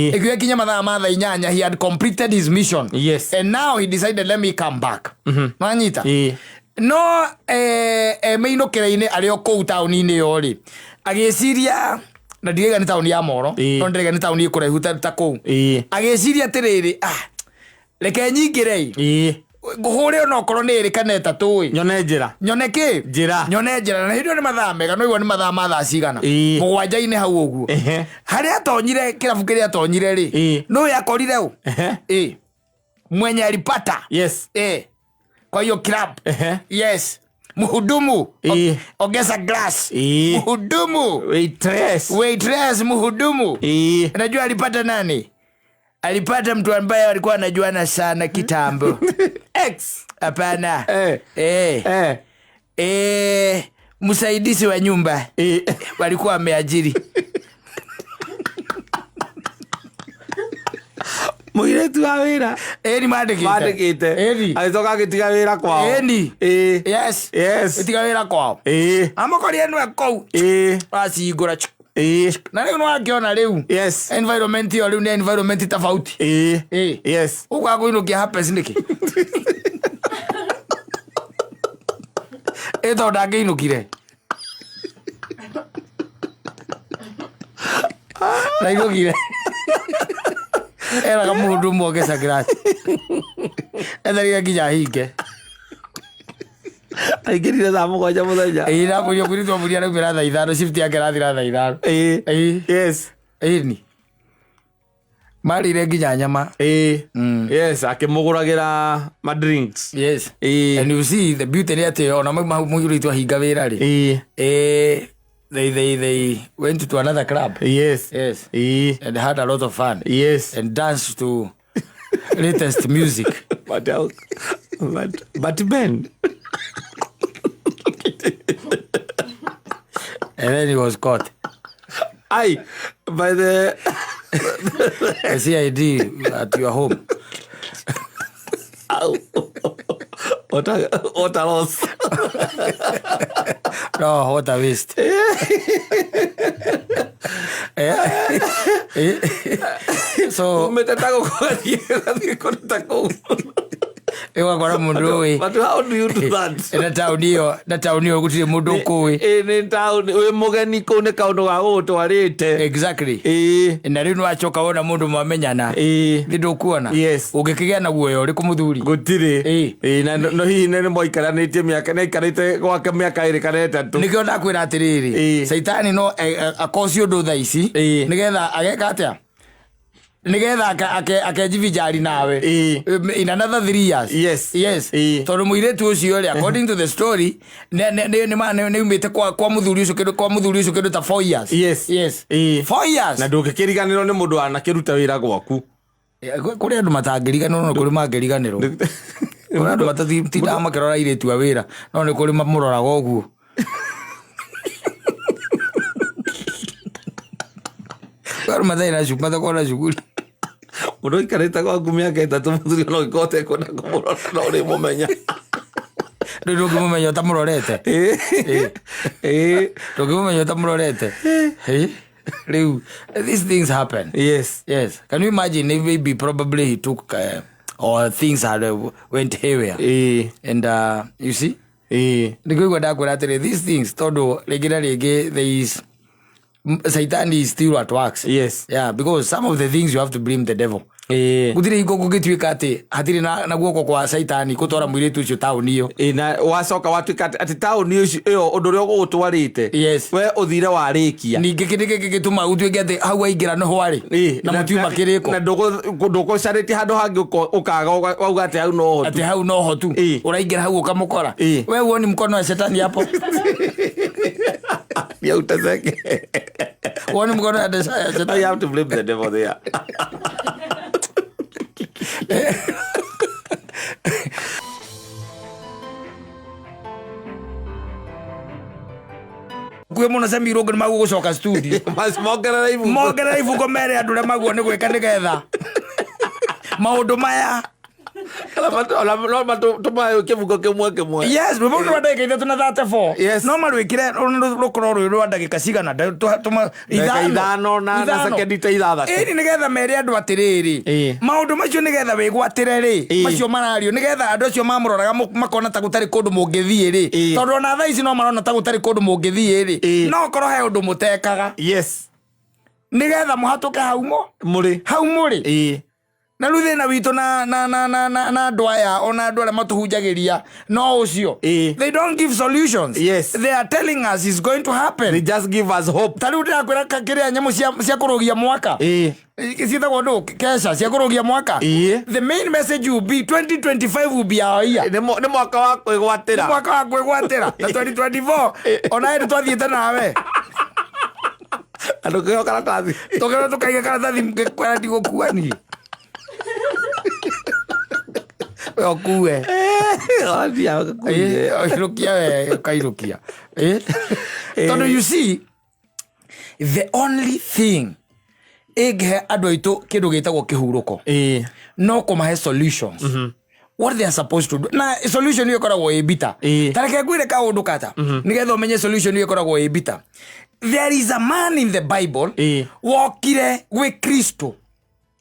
ikiuga ikinye mathaa ma thaa inyanya he had completed his mission and now he decided let me come back nanyita no meinũkĩra-inĩ arĩ o kũu taũni-inĩ yo rĩ agĩciria na ndigaiga nĩ taũni ya Moro no ndirega nĩ taũni ĩkũraihu ta kũu agĩciria atĩrĩrĩ reke nyingĩre ngũhũre ona okorwo nĩ ĩrĩ kana ĩtatũ nyone kĩ nyone njĩra na hĩndĩ ĩyo nĩ mathaa mega no igo nĩ mathaa ma thaa cigana mũgwanja-inĩ hau ũguo harĩa atonyire kĩrabu kĩrĩa atonyire rĩ no yakorire ũ mwenye alipata kwa hiyo club mhudumu ongeza glass mhudumu waitress mhudumu unajua alipata nani? Alipata mtu ambaye alikuwa anajuana sana kitambo hapana msaidizi wa nyumba walikuwa wameajiri muiretu wa wira ni mandikite agitoka agitiga wira kwao itiga wira kwao amakoria nwe kou acingura na riu nwakiona riu environment yo riu ni environment tofauti uga kuinukia happens niki eto ndangĩinũkire na inũkire era kama mhudumu ongeza grati ethariga nginya hinge aingĩrire thaa mũgwanja mũthenya na kũrio kwĩrĩtwo mũria araumĩra thaa ithano shift yake ĩrathira thaa ithano marĩire nginya nyama akĩmũgũragĩra ma drinks and you see the beauty nĩ atĩ ona mũirĩtu ahinga wĩra rĩ they went to another club and had a lot of fun and danced to latest music but Ben and then he was caught by the CID at your home. What a loss. No, what a waste. So umetatago kwa tako. Ewa kwa mundu we. But how do you do that? Na taunio gutire mundu kuwi. Ni tauni we mugeni ko ne kaundu ga gutwarite. Exactly. Na riu nwachoka wona mundu mwamenyana. Ndukuona. Ungikigea na guoyo uri kumuthuri. Gutire. Na no hihi ne moikaranitie miaka ne ikarite gwake miaka iri kana itatu. Nikio ndakwira atiriri. Saitani no akocio ndu tha ici. Nigetha ageka atia? Nigetha akejivijari nawe in another 3 years tondu muiretu ucio ri according to the story ne umite kwa muthuri ucio kindu ta 4 years 4 years na ndungikiriganirwo ni mundu anakiruta wira gwaku kuri andu matangiriganirwo no kuri mangiriganirwo kuri andu matatinda makirora iretu wa wira no ni kuri mamuroraga uguo Karo madai na shuguli Mudo ikareta kwa gumia kaita tumuthuri no ikote kona kumurora no ri mumenya Ndo kumumenya tamurorete Ndo kumumenya tamurorete Riu these things happen Yes Can you imagine if maybe probably he took or things had went haywire and you see Nikuigwa ndakwira atiri these things todo regularly there is Satan is still at work. Yes. Yeah, because some of the things you have to blame the devil. gutire iko gugituika ati hatiri na guoko kwa saitani gutora mwiritu ucio tauni iyo na wacoka watuika ati tauni ucio iyo undu ria gugutwarite we uthire warikia ningi kindi gituma utuike ati hau aingira no hwari na mutiuma kiriko na ndugo cariti handu hangi ukaga wauga ati hau no hotu uraingira hau ukamukora we uoni mkono wa shetani hapo ya utazeke uoni mkono wa shetani. I have to blame the devil there. Kwe mona sami rogo magu gucoka studio mas mogera ivu komere andu re magu ni gwika nigetha maundu maya Ola mato kivugo kimwe. Yes, we want to ndagika ithatũ na 34. Yes. No marwikire rukoro rwa ndagika cigana tuma ithano na sekendi ta ithathatũ. Ĩni nigetha mere andu atiriri. Maundu macio nigetha wigwatire ri. Macio marario nigetha andu acio mamũroraga makona ta gutari kundu mungithie ri. Tondu ona thaa ici no marona ta gutari kundu mungithie ri. No korwo he undu mutekaga. Yes. Nigetha muhatuke hau muri. Na ruthe na wito na dwaya ona dwala matuhujagiria no ucio they don't give solutions. Yes, they are telling us it's going to happen. They just give us hope. Taruti akwira kiria nyamu cia kurugia mwaka kisita godo kesha cia kurugia mwaka. The main message will be 2025 will be our year. Ni mwaka wa kwigwatira na 2024 ona ende twathiete nawe andu kio karatathi tokera tukaiga karatathi kwera ndigukuani okue kairukia. So you see, the only thing eghe andu aitu kindu gitagwo kihuruko no kumahe solutions. What they are supposed to do. Na solution hiyo koragwo ibita. Tareke gwire ka undu kata. Nigetho menye solution hiyo koragwo ibita. There is a man in the Bible wokire gwe Kristo.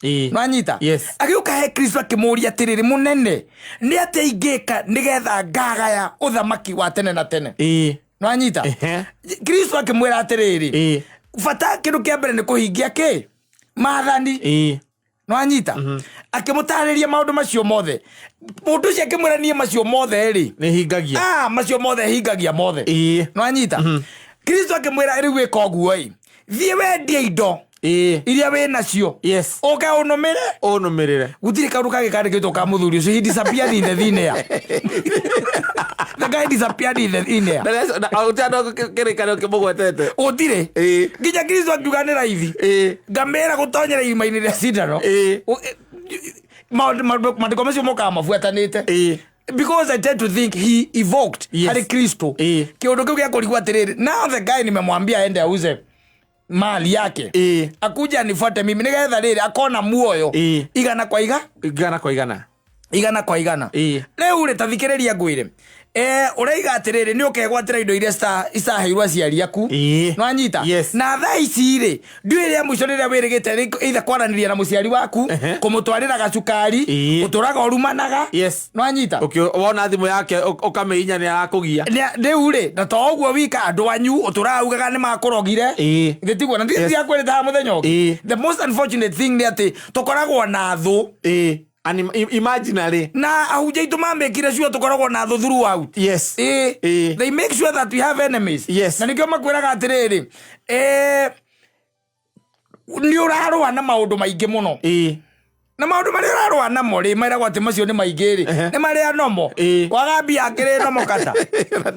Nanyita. Yes. Agiuka he Kristo akimuria atiriri munene ni ate ingeka nigetha ngagaya uthamaki wa tene na tene. Nanyita. Kristo akimwira atiriri fata kindu kia mbere ni kuhingia ki maathani. Nanyita. Akimutariria maundu macio mothe mundu ucio akimwira nie macio mothe ri ni hingagia macio mothe hingagia mothe. Nanyita. Kristo akimwira riu wika uguo thie wendie indo iria we nacio. Yes. Oka onomerere gutire kaundu kagikandikitwo ka muthuri ucio he disappeared in the thin air. The guy disappeared in the thin air. Autano kirikano kimugwetete utire nginya Kristo akiuga ni raithi ngamera gutonyera irima-ini ria cindano maandiko macio mokaga mabuatanite. Because I tend to think he evoked Hari Kristo kiundu kiu gia kurigwa atiriri. Now the guy nimemwambia aende auze mali yake akuja nifuate mimi nigetha riri akona muoyo igana kwa igana leo ule tathikiriria ngwire uraiga atiriri ni ukegwatira indo iria isaheirwa ciari aku nwanyita na thaa ici ri ndwire ya mwisho riria wirigite either kwaraniria na muciari waku kumutwarira gacukari uturaga urumanaga nwanyita wona thimu yake ukameinya ni arakugia riu ri na to uguo wika andu anyu uturaugaga ni makurogire thitigwo na ndisi yakwirita muthenya ugi. The most unfortunate thing ni ati tukoragwo na thu imaginary na ahujai tumambekire sure tukoragwo na thu throughout. Yes. They make sure that we have enemies. Yes. Na nikio makwiraga atiriri ni urarwa na maundu maingi muno na maundu mari urarwa na mori mairagwo ati macio ni maingi ri ni mari anomo wagambia akiri nomo kata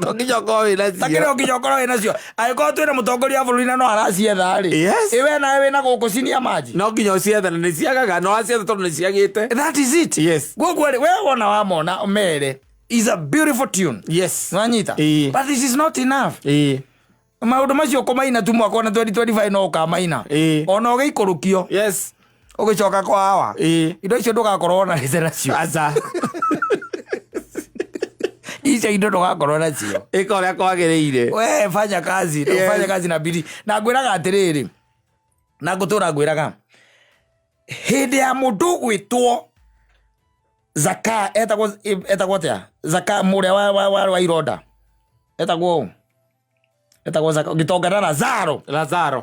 tongijoko wina cio takire ngijokoro wina cio aiko twina mutongoria wa bururi na no aracietha ri iwe na we na guku cinia maji no nginyo cietha ni ciagaga no acietha tondu ni ciagite. That is it. Yes. Gugu we wona wa mona mere is a beautiful tune. Yes. Nwanyita. But this is not enough. Maundu macio kumaina tu mwaka na 2025 no kamaina ona ugiikurukio. Yes. Ugicoka kwa hawa indo icio ndugakorwo na rizera cio aza icio indo ndugakorwo na cio iko ria kwagiriire we fanya kazi fanya kazi na bidii na ngwiraga atiriri na ngutura ngwiraga hindi ya mundu gwitwo Zaka etagwo tia Zaka muria wa ironda etagwo Zaka gitongana Lazaro Lazaro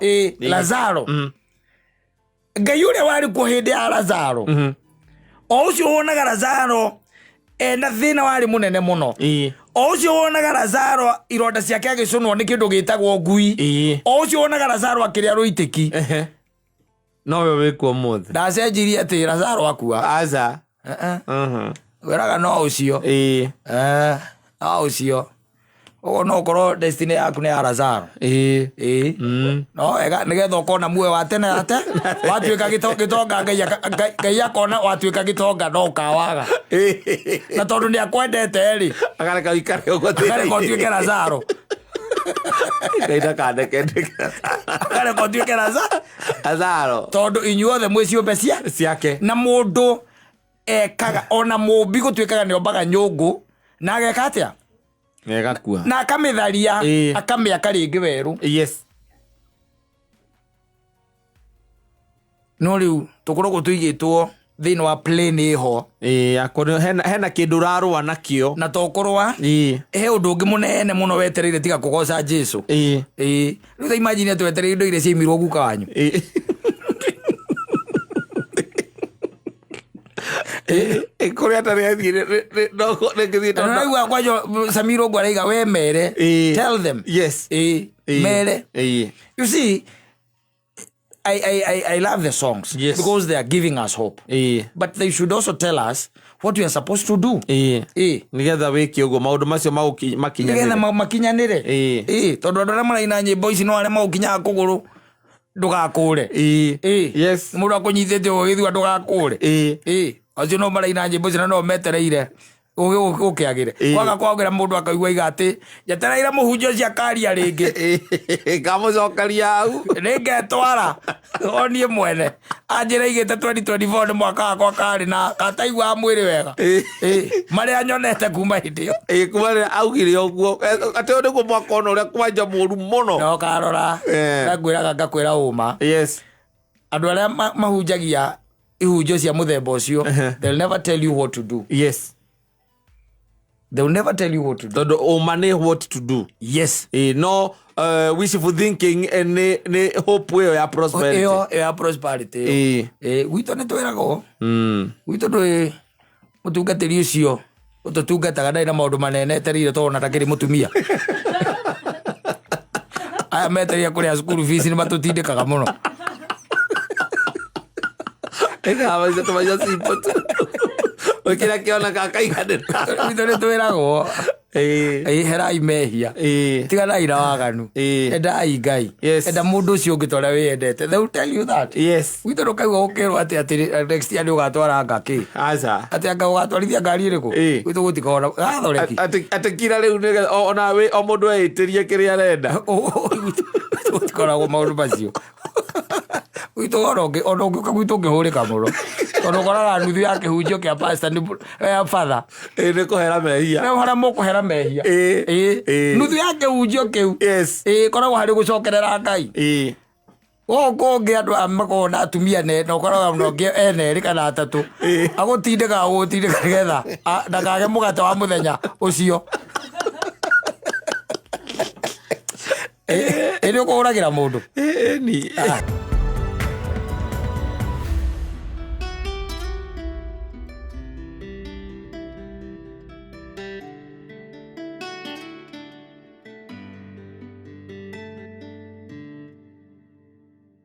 Ngai uria wari ku hindi ya Lazaro o ucio wonaga Lazaro na thina wari munene muno o ucio wonaga Lazaro ironda ciake agicunwo ni kindu gitagwo ngui o ucio wonaga Lazaro akiria ruitiki no we wikuo muthi ndacenjirie ati Lazaro akua aza weraga no ucio no ucio o no korwo destiny yaku ni ya Lazaro no ega nigetha ukona muoyo wa tene ate watuika gitonga ngai akona watuika gitonga no kawaga na tondu ni akwendete ri agareka ikare ugo tiri agareka utuike Lazaro kaida kande kende agareka utuike Lazaro tondu inyuothe mwi ciumbe ciake na mundu ekaga ona mumbi gutuikaga ni ombaga nyungu na ageka atia Negakua. Na akamitharia akamiaka ringi weru. Yes. No riu tukoragwo tuigitwo thini wa plane iho. Akono hena kindu rarwa nakio. Na tokorwa. He undu ungi munene muno wetereire tiga kugoca Jesu. Riu tha imagine twetereire indo iria ciimirwo guka wanyu. Kuri atari athire no ngithite no kwajo Samiro ngwaraiga we mere tell them yes mere you see I love the songs because they are giving us hope but they should also tell us what we are supposed to do nigetha wiki ugo maundu macio makinyanire nigetha makinyanire tondu andu aria maraina nyimbo ici no aria maukinyaga kuguru ndugakure yes mundu akunyithite ugithua ndugakure acio no maraina nyimbo cina no metereire ukiagire kwaga kwagira mundu akaigua igati jetereire muhunjio cia karia ringi ngamucokeria au ningetwara onie mwene anjira igite 2024 ni mwaka wakwa kari na kataigua mwiri wega maria nyonete kuma hindio kuma augire uguo ati ndi ku mwaka ono ria kwanja muru muno no karora ngakwira uma yes andu aria mahunjagia ihunjio cia muthemba ucio they'll never tell you what to do yes they'll never tell you what to do omane what to do yes no wishful thinking and ne hope we ya prosperity ya prosperity wito ne twerago wito ndwe mutungatiri ucio ututungataga ndai na maundu manene terire tona takiri mutumia aya meteria kuria school fees ni matutindikaga muno ega abaza tumaja simpoto okira kiona kakaiganira witore twerago herai mehia tiga na ira waganu endai ngai enda mundu ucio ngitwara wiyendete they will tell you that yes witore kaigwa ukirwo ati next year ugatwara ngaki aza ati anga ugatwarithia ngari iriku witore gutikora gathoreki ati kira riu ona we o mundu eitirie kiria arenda gutikora maundu macio wito oronge kagwito ngihurika muno tondu koraga nuthu ya kihunjio kia pastor ni father ni kuhera mehia na hara mo kuhera mehia nuthu ya kihunjio kiu yes koragwo hari gucokerera ngai konge andu amakona atumia ne no koraga no nge ene kana atatu agutindika nigetha ndakage mugate wa muthenya ucio ni kuhuragira mundu ni